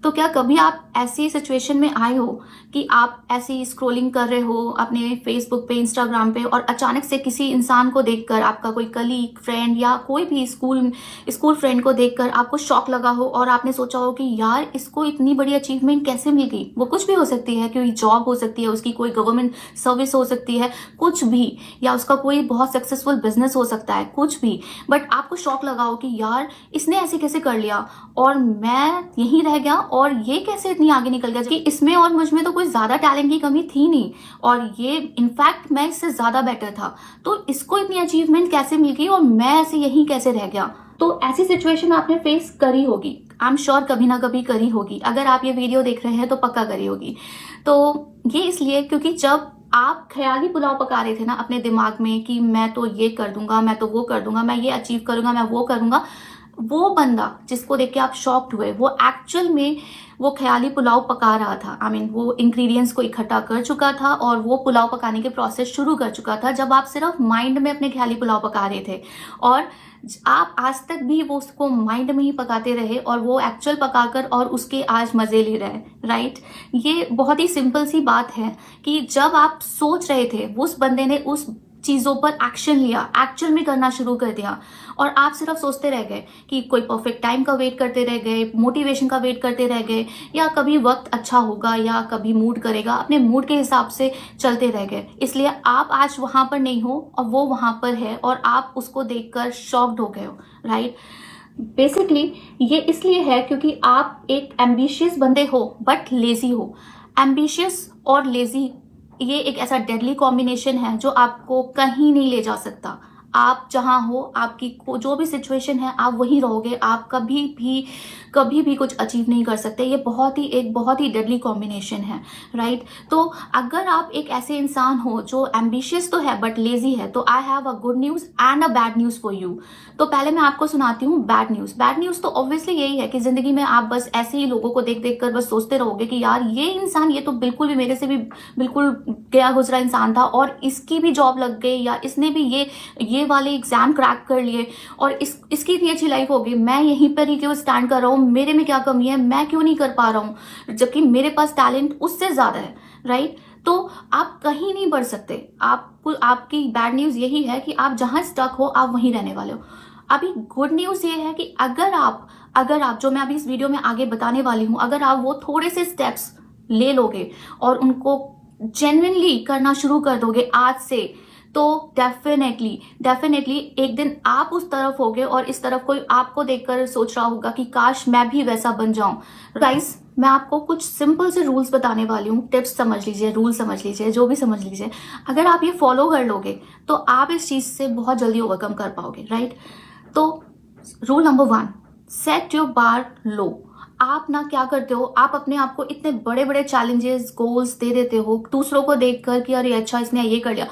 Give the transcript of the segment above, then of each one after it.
तो क्या कभी आप ऐसी सिचुएशन में आए हो कि आप ऐसी स्क्रॉलिंग कर रहे हो अपने फेसबुक पे, इंस्टाग्राम पे, और अचानक से किसी इंसान को देखकर, आपका कोई कलीग, फ्रेंड या कोई भी स्कूल फ्रेंड को देखकर आपको शॉक लगा हो और आपने सोचा हो कि यार इसको इतनी बड़ी अचीवमेंट कैसे मिल गई? वो कुछ भी हो सकती है, कोई जॉब हो सकती है, उसकी कोई गवर्नमेंट सर्विस हो सकती है, कुछ भी, या उसका कोई बहुत सक्सेसफुल बिजनेस हो सकता है, कुछ भी। बट आपको शॉक लगा हो कि यार इसने ऐसे कैसे कर लिया और मैं यहीं रह गया, और ये कैसे इतनी आगे निकल गया कि इसमें और मुझ में तो कोई ज्यादा टैलेंट की कमी थी नहीं, और ये इनफैक्ट मैं इससे ज्यादा बेटर था, तो इसको इतनी अचीवमेंट कैसे मिल गई और मैं ऐसे यहीं कैसे रह गया? तो ऐसी सिचुएशन आपने फेस करी होगी, आई एम श्योर कभी ना कभी करी होगी। अगर आप ये वीडियो देख रहे हैं तो पक्का करी होगी। तो ये इसलिए क्योंकि जब आप ख्याली पुलाव पका रहे थे ना अपने दिमाग में कि मैं तो ये कर दूंगा, मैं तो वो कर दूंगा, मैं ये अचीव करूंगा, मैं वो करूंगा, वो बंदा जिसको देख के आप शॉक्ड हुए, वो एक्चुअल में वो ख्याली पुलाव पका रहा था। आई मीन वो इंग्रेडिएंट्स को इकट्ठा कर चुका था और वो पुलाव पकाने के प्रोसेस शुरू कर चुका था, जब आप सिर्फ माइंड में अपने ख्याली पुलाव पका रहे थे। और आप आज तक भी वो उसको माइंड में ही पकाते रहे और वो एक्चुअल पकाकर और उसके आज मजे ले रहे हैं, राइट? ये बहुत ही सिंपल सी बात है कि जब आप सोच रहे थे, उस बंदे ने उस चीजों पर एक्शन लिया, एक्चुअल में करना शुरू कर दिया, और आप सिर्फ सोचते रह गए कि कोई परफेक्ट टाइम का वेट करते रह गए, मोटिवेशन का वेट करते रह गए, या कभी वक्त अच्छा होगा या कभी मूड करेगा, अपने मूड के हिसाब से चलते रह गए। इसलिए आप आज वहां पर नहीं हो और वो वहां पर है, और आप उसको देखकर शॉक्ड हो गए हो, राइट? बेसिकली ये इसलिए है क्योंकि आप एक एम्बिशियस बंदे हो बट लेजी हो। एम्बिशियस और लेजी, ये एक ऐसा डेडली कॉम्बिनेशन है जो आपको कहीं नहीं ले जा सकता। आप जहां हो, आपकी जो भी सिचुएशन है, आप वहीं रहोगे, आप कभी भी कुछ अचीव नहीं कर सकते। ये एक बहुत ही डेडली कॉम्बिनेशन है, राइट? तो अगर आप एक ऐसे इंसान हो जो एम्बिशियस तो है बट लेजी है, तो I have a good news and a bad news for you. तो पहले मैं आपको सुनाती हूँ बैड न्यूज। बैड न्यूज तो ऑब्वियसली यही है कि जिंदगी में आप बस ऐसे ही लोगों को देख देख कर बस सोचते रहोगे कि यार ये इंसान, ये तो बिल्कुल भी मेरे से भी बिल्कुल गया गुजरा इंसान था, और इसकी भी जॉब लग गई, या इसने भी ये वाले एग्जाम क्रैक कर लिए, और इसकी इतनी अच्छी लाइफ होगी, मैं यहीं पर ही क्यों स्टैंड कर रहा हूँ, मेरे में क्या कमी है, मैं क्यों नहीं कर पा रहा हूँ, जबकि मेरे पास टैलेंट उससे ज्यादा है, राइट? तो आप कहीं नहीं बढ़ सकते। आपकी बैड न्यूज यही है कि आप जहां स्टक हो, आप वहीं रहने वाले हो। अभी गुड न्यूज ये है कि अगर आप जो मैं अभी इस वीडियो में आगे बताने वाली हूं, अगर आप वो थोड़े से स्टेप्स ले लोगे और उनको जेन्युइनली करना शुरू कर दोगे आज से, तो डेफिनेटली एक दिन आप उस तरफ होगे और इस तरफ कोई आपको देखकर सोच रहा होगा कि काश मैं भी वैसा बन जाऊं। गाइस, मैं आपको कुछ सिंपल से रूल्स बताने वाली हूँ। टिप्स समझ लीजिए, रूल समझ लीजिए, जो भी समझ लीजिए। अगर आप ये फॉलो कर लोगे तो आप इस चीज से बहुत जल्दी ओवरकम कर पाओगे, राइट? तो rule number 1, set your bar low. आप ना क्या करते हो, आप अपने आप को इतने बड़े बड़े चैलेंजेस, गोल्स दे देते हो दूसरों को देखकर कि अरे अच्छा इसने ये कर लिया,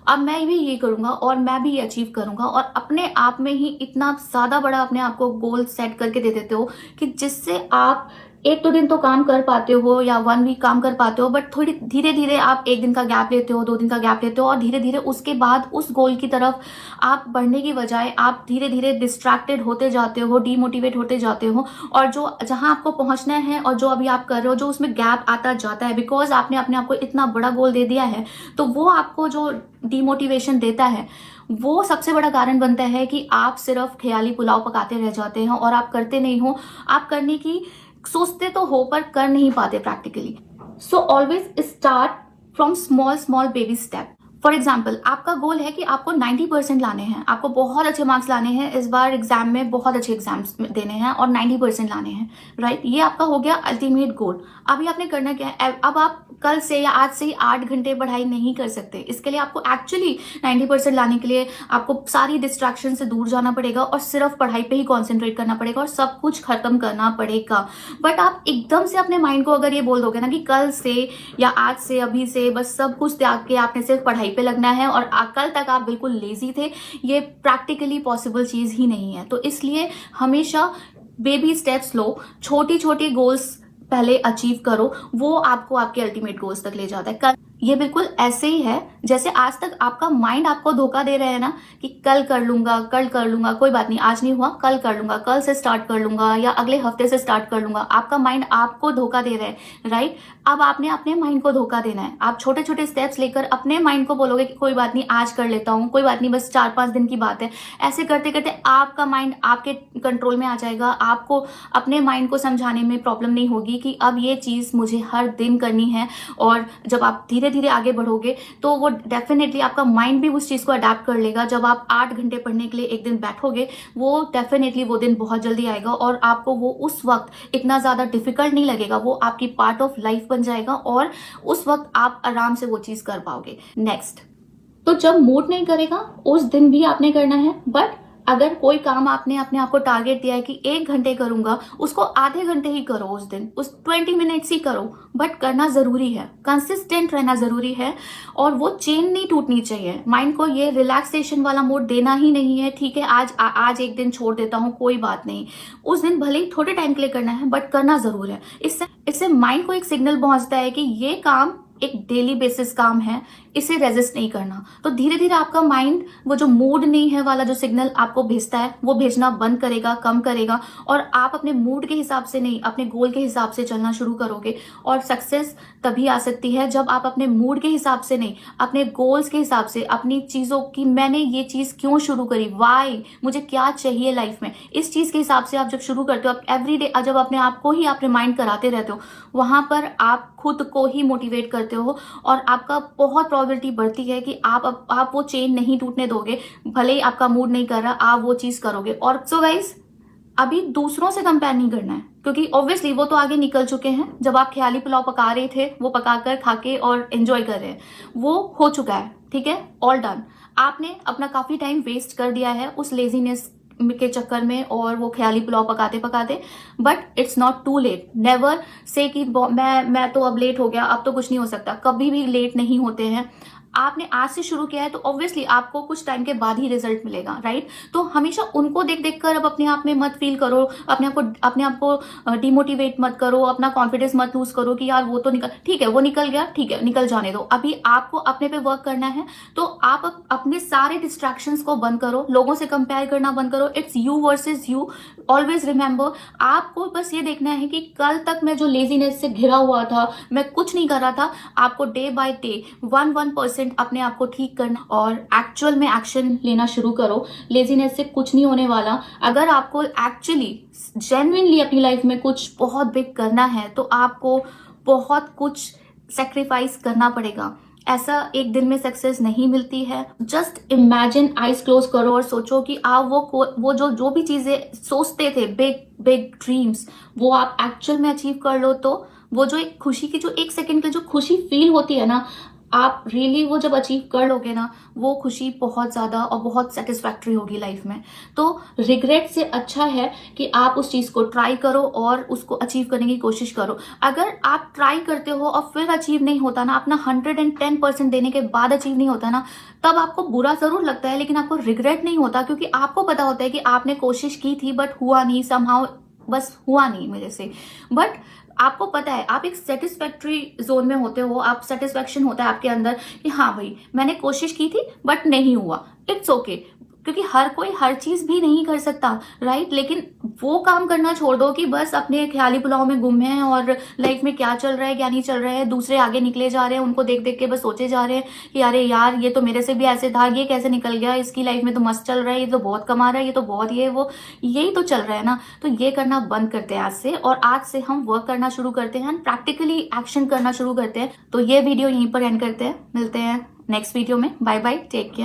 अब मैं भी ये करूंगा और मैं भी ये अचीव करूंगा, और अपने आप में ही इतना ज्यादा बड़ा अपने आप को गोल सेट करके दे देते हो कि जिससे आप 1-2 दिन तो काम कर पाते हो या 1 वीक काम कर पाते हो, बट थोड़ी धीरे धीरे आप 1 दिन का गैप लेते हो, 2 दिन का गैप लेते हो, और धीरे धीरे उसके बाद उस गोल की तरफ आप बढ़ने की बजाय आप धीरे धीरे डिस्ट्रैक्टेड होते जाते हो, डीमोटिवेट होते जाते हो, और जो जहां आपको पहुंचना है और जो अभी आप कर रहे हो, जो उसमें गैप आता जाता है, बिकॉज आपने अपने आप को इतना बड़ा गोल दे दिया है, तो वो आपको जो डीमोटिवेशन देता है, वो सबसे बड़ा कारण बनता है कि आप सिर्फ ख्याली पुलाव पकाते रह जाते हैं और आप करते नहीं हो। आप करने की सोचते तो हो पर कर नहीं पाते practically. So always start from small baby step. For example, आपका गोल है कि आपको 90% लाने हैं, आपको बहुत अच्छे मार्क्स लाने हैं, इस बार एग्जाम में बहुत अच्छे एग्जाम्स देने हैं और 90% लाने हैं, राइट? ये आपका हो गया अल्टीमेट गोल। अभी आपने करना क्या है, अब आप कल से या आज से ही 8 घंटे पढ़ाई नहीं कर सकते। इसके लिए आपको एक्चुअली 90% लाने के लिए आपको सारी डिस्ट्रैक्शन से दूर जाना पड़ेगा और सिर्फ पढ़ाई पे ही कॉन्सेंट्रेट करना पड़ेगा और सब कुछ खत्म करना पड़ेगा। बट आप एकदम से अपने माइंड को अगर ये बोल दोगे ना कि कल से या आज से, अभी से बस सब कुछ त्याग के आपने सिर्फ पढ़ाई पे लगना है, और कल तक आप बिल्कुल लेजी थे, ये प्रैक्टिकली पॉसिबल चीज ही नहीं है। तो इसलिए हमेशा बेबी स्टेप्स लो, छोटी छोटी गोल्स पहले अचीव करो, वो आपको आपके अल्टीमेट गोल्स तक ले जाता है। ये बिल्कुल ऐसे ही है जैसे आज तक आपका माइंड आपको धोखा दे रहा है ना कि कल कर लूंगा, कोई बात नहीं, आज नहीं हुआ कल कर लूंगा, कल से स्टार्ट कर लूंगा या अगले हफ्ते से स्टार्ट कर लूंगा। आपका माइंड आपको धोखा दे रहा है, राइट। अब आपने अपने माइंड को धोखा देना है। आप छोटे छोटे स्टेप्स लेकर अपने माइंड को बोलोगे कि कोई बात नहीं, आज कर लेता हूँ, कोई बात नहीं, बस 4-5 दिन की बात है। ऐसे करते करते आपका माइंड आपके कंट्रोल में आ जाएगा। आपको अपने माइंड को समझाने में प्रॉब्लम नहीं होगी कि अब ये चीज मुझे हर दिन करनी है। और जब आप धीरे धीरे आगे बढ़ोगे तो वो डेफिनेटली आपका माइंड भी उस चीज को अडेप्ट कर लेगा। जब आप 8 घंटे पढ़ने के लिए एक दिन बैठोगे, वो डेफिनेटली वो दिन बहुत जल्दी आएगा और आपको वो उस वक्त इतना ज्यादा डिफिकल्ट नहीं लगेगा। वो आपकी पार्ट ऑफ लाइफ बन जाएगा और उस वक्त आप आराम से वो चीज कर पाओगे। नेक्स्ट, तो जब मूड नहीं करेगा उस दिन भी आपने करना है, बट अगर कोई काम आपने अपने आप को टारगेट दिया है कि 1 घंटे करूंगा, उसको आधे घंटे ही करो, उस दिन उस 20 मिनट्स ही करो, बट करना जरूरी है, कंसिस्टेंट रहना जरूरी है। और वो चेन नहीं टूटनी चाहिए। माइंड को ये रिलैक्सेशन वाला मोड देना ही नहीं है, ठीक है आज एक दिन छोड़ देता हूँ, कोई बात नहीं। उस दिन भले ही थोड़े टाइम के लिए करना है, बट करना जरूर है। इससे माइंड को एक सिग्नल पहुंचता है कि ये काम एक डेली बेसिस काम है, इसे रेजिस्ट नहीं करना। तो धीरे धीरे आपका माइंड वो जो मूड नहीं है वाला जो सिग्नल आपको भेजता है वो भेजना बंद करेगा, कम करेगा, और आप अपने मूड के हिसाब से नहीं, अपने गोल के हिसाब से चलना शुरू करोगे। और सक्सेस तभी आ सकती है जब आप अपने मूड के हिसाब से नहीं, अपने गोल्स के हिसाब से, अपनी चीजों की मैंने ये चीज क्यों शुरू करी, वाई, मुझे क्या चाहिए लाइफ में, इस चीज के हिसाब से आप जब शुरू करते हो, आप एवरीडे जब अपने आप को ही आप रिमाइंड कराते रहते हो, वहां पर आप खुद को ही मोटिवेट करते हो और आपका बहुत प्रोबेबिलिटी बढ़ती है कि आप वो चेन नहीं टूटने दोगे। भले ही आपका मूड नहीं कर रहा, आप वो चीज करोगे। और सो गाइस, अभी दूसरों से कंपेयर नहीं करना है, क्योंकि ऑब्वियसली वो तो आगे निकल चुके हैं। जब आप ख्याली पुलाव पका रहे थे, वो पकाकर खाके और एंजॉय कर रहे हैं, वो हो चुका है, ठीक है, ऑल डन। आपने अपना काफी टाइम वेस्ट कर दिया है उस लेजीनेस के चक्कर में और वो ख्याली पुलाव पकाते पकाते, but it's not too late. Never say कि मैं तो अब लेट हो गया, अब तो कुछ नहीं हो सकता। कभी भी लेट नहीं होते हैं। आपने आज से शुरू किया है तो ऑब्वियसली आपको कुछ टाइम के बाद ही रिजल्ट मिलेगा, राइट। तो हमेशा उनको देख देख कर अब अपने आप में मत फील करो, अपने आप को डिमोटिवेट मत करो, अपना कॉन्फिडेंस मत लूज करो कि यार वो तो ठीक है, वो निकल गया, ठीक है, निकल जाने दो। अभी आपको अपने पे वर्क करना है, तो आप अपने सारे डिस्ट्रैक्शंस को बंद करो, लोगों से कंपेयर करना बंद करो। It's you versus you. Always remember, आपको बस ये देखना है कि कल तक मैं जो लेजीनेस से घिरा हुआ था, मैं कुछ नहीं कर रहा था, आपको डे बाय डे 1% अपने आप को ठीक करना और एक्चुअल में एक्शन लेना शुरू करो। लेजीनेस से कुछ नहीं होने वाला। अगर आपको एक्चुअली जेन्युइनली अपनी लाइफ में कुछ बहुत बिग करना है तो आपको बहुत कुछ सेक्रीफाइस करना पड़ेगा। ऐसा एक दिन में सक्सेस नहीं मिलती है। जस्ट इमेजिन, आइज क्लोज करो और सोचो कि आप वो जो भी चीजें सोचते थे, बिग ड्रीम्स, वो आप एक्चुअल में अचीव कर लो। तो वो जो एक खुशी की, जो 1 सेकंड की जो खुशी फील होती है ना, आप रियली वो जब अचीव कर लोगे ना, वो खुशी बहुत ज्यादा और बहुत सेटिस्फैक्टरी होगी लाइफ में। तो रिग्रेट से अच्छा है कि आप उस चीज को ट्राई करो और उसको अचीव करने की कोशिश करो। अगर आप ट्राई करते हो और फिर अचीव नहीं होता ना, अपना 110% देने के बाद अचीव नहीं होता ना, तब आपको बुरा जरूर लगता है, लेकिन आपको रिग्रेट नहीं होता, क्योंकि आपको पता होता है कि आपने कोशिश की थी बट हुआ नहीं, समहाउ बस हुआ नहीं मेरे से। बट आपको पता है, आप एक सेटिस्फैक्ट्री जोन में होते हो, आप सेटिस्फैक्शन होता है आपके अंदर कि हाँ भाई मैंने कोशिश की थी बट नहीं हुआ, इट्स ओके। क्योंकि हर कोई हर चीज भी नहीं कर सकता, राइट। लेकिन वो काम करना छोड़ दो कि बस अपने ख्याली पुलाव में गुम हैं और लाइफ में क्या चल रहा है क्या नहीं चल रहा है, दूसरे आगे निकले जा रहे हैं, उनको देख देख के बस सोचे जा रहे हैं कि अरे यार ये तो मेरे से भी ऐसे था, ये कैसे निकल गया, इसकी लाइफ में तो मस्त चल रहा है, ये तो बहुत कमा रहा है, ये तो बहुत ये वो, यही तो चल रहा है ना। तो ये करना बंद करते हैं आज से, और आज से हम वर्क करना शुरू करते हैं, प्रैक्टिकली एक्शन करना शुरू करते हैं। तो ये वीडियो यहीं पर एंड करते हैं, मिलते हैं नेक्स्ट वीडियो में। Bye bye, take care.